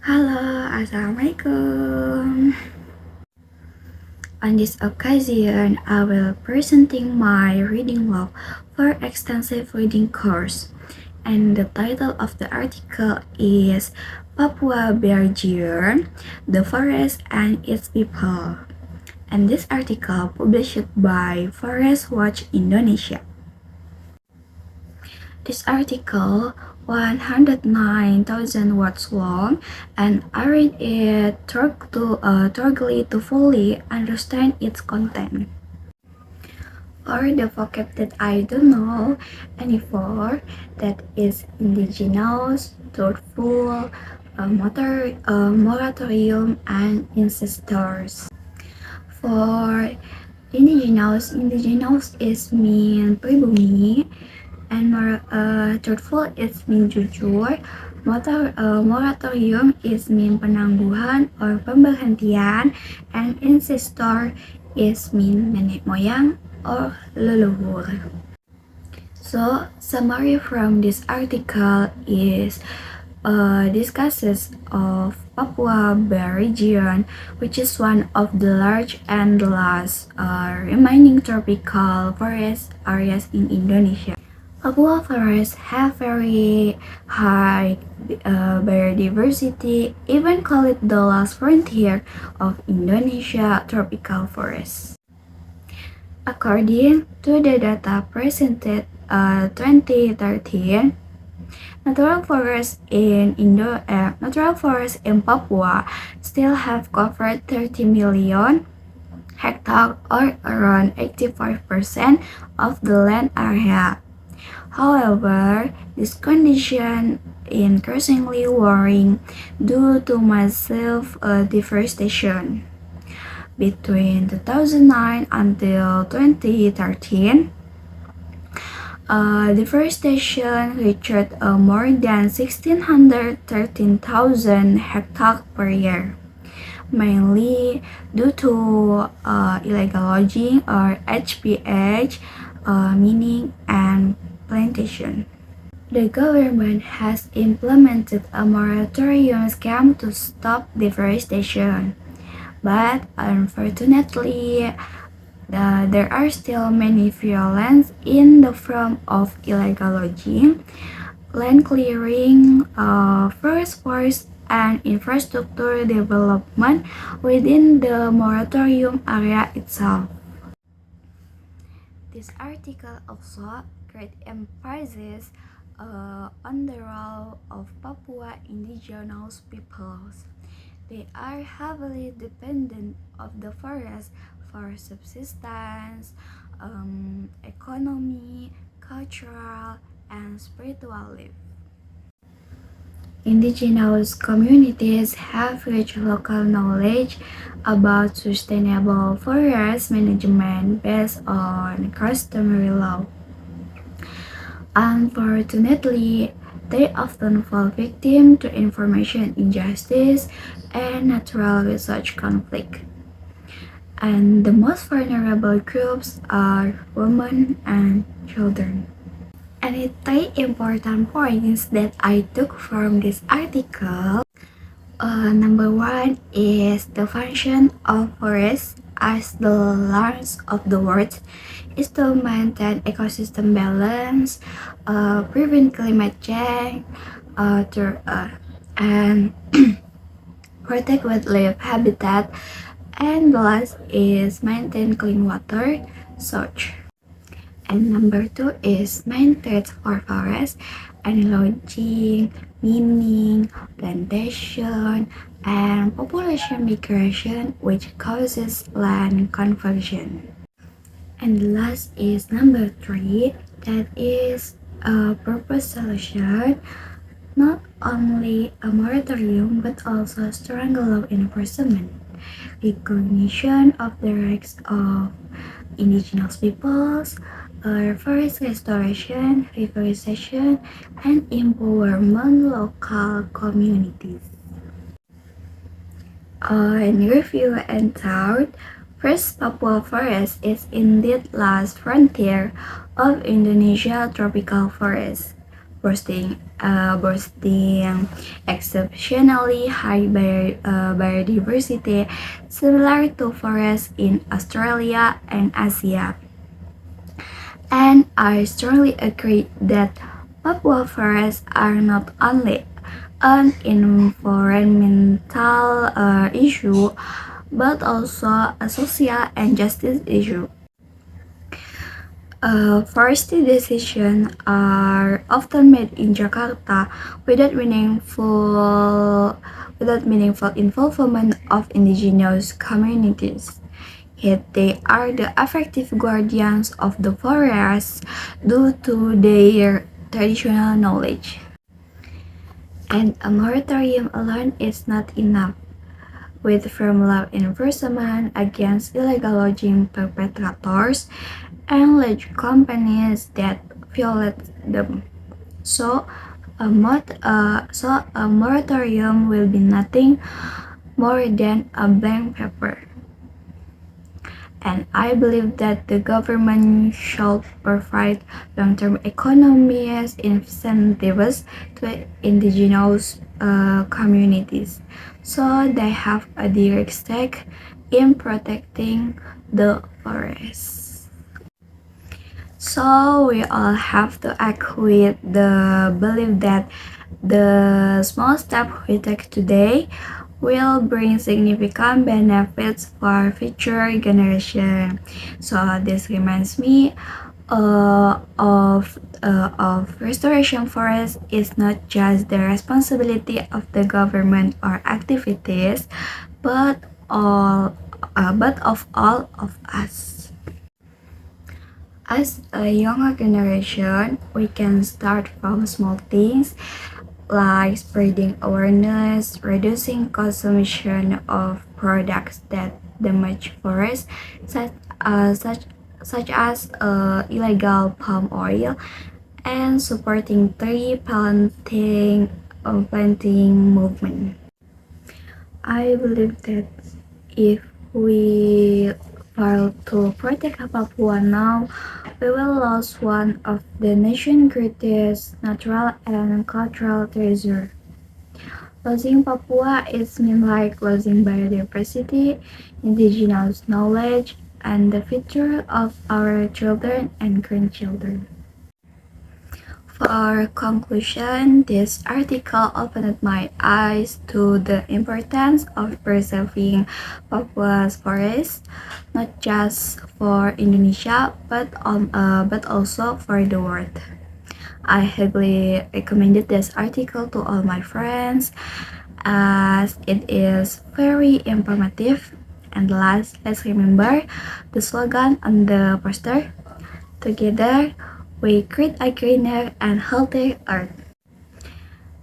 Halo, Assalamualaikum. On this occasion, I will presenting my reading log for extensive reading course. And the title of the article is Papua Bear Jihan, the Forest and Its People. And this article published by Forest Watch Indonesia. This article 109,000 words long, and I read it thoroughly to fully understand its content. Or the vocab that I don't know anymore, that is indigenous, thoughtful, moratorium, and ancestors. For indigenous is mean pribumi, and truthful is mean jujur. Moratorium is mean penangguhan or pemberhentian, and ancestor is mean nenek moyang or leluhur. So summary from this article is discusses of Papua Bear region, which is one of the large and last remaining tropical forest areas in Indonesia. Papua forests have very high biodiversity, even call it the last frontier of Indonesia tropical forests. According to the data presented 2013, natural forests in Papua still have covered 30 million hectares or around 85% of the land area. However, this condition is increasingly worrying due to massive deforestation. Between 2009 until 2013, deforestation reached more than 1,613,000 hectares per year, mainly due to illegal logging or HPH, mining, and plantation. The government has implemented a moratorium scheme to stop deforestation, but unfortunately, there are still many violations in the form of illegal logging, land clearing, forest fires, and infrastructure development within the moratorium area itself. This article also great emphasis on the role of Papua indigenous peoples. They are heavily dependent of the forest for subsistence, economy, cultural, and spiritual life. Indigenous communities have rich local knowledge about sustainable forest management based on customary law. Unfortunately, they often fall victim to information injustice and natural resource conflict. And the most vulnerable groups are women and children. And three important points that I took from this article. Number one is the function of forests as the lungs of the world is to maintain ecosystem balance, prevent climate change, and protect wildlife habitat, and the last is maintain clean water source. And number two is main threats for forests and logging, mining, plantation, and population migration, which causes land conversion. And the last is number three, that is a proposed solution, not only a moratorium but also stronger law enforcement, recognition of the rights of indigenous peoples, forest restoration, reforestation, and empowerment local communities. In review and thought, first, Papua forest is indeed last frontier of Indonesia tropical forest. boasting exceptionally high biodiversity, similar to forests in Australia and Asia. And I strongly agree that Papua forests are not only an environmental issue, but also a social and justice issue. Forestry decisions are often made in Jakarta without meaningful involvement of indigenous communities. Yet they are the effective guardians of the forest due to their traditional knowledge. And a moratorium alone is not enough. With firm law enforcement against illegal logging perpetrators and large companies that violate them. So a moratorium will be nothing more than a blank paper. And I believe that the government should provide long-term economic incentives to indigenous communities, so they have a direct stake in protecting the forests. So we all have to act with the belief that the small step we take today will bring significant benefits for future generations. So this reminds me of restoration forest is not just the responsibility of the government or activities, but of all of us. As a younger generation, we can start from small things like spreading awareness, reducing consumption of products that damage forests, such as illegal palm oil, and supporting tree planting movement. I believe that if we fail to protect Papua now, we will lose one of the nation's greatest natural and cultural treasures. Losing Papua is mean like losing biodiversity, indigenous knowledge, and the future of our children and grandchildren. For conclusion, this article opened my eyes to the importance of preserving Papua's forests, not just for Indonesia, but also for the world. I highly recommended this article to all my friends as it is very informative. And last, let's remember the slogan on the poster. Together, we create a greener and healthier earth.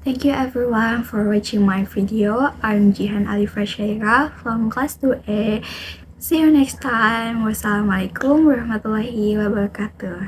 Thank you everyone for watching my video. I'm Jihan Alifah from class 2A. See you next time. Wassalamualaikum warahmatullahi wabarakatuh.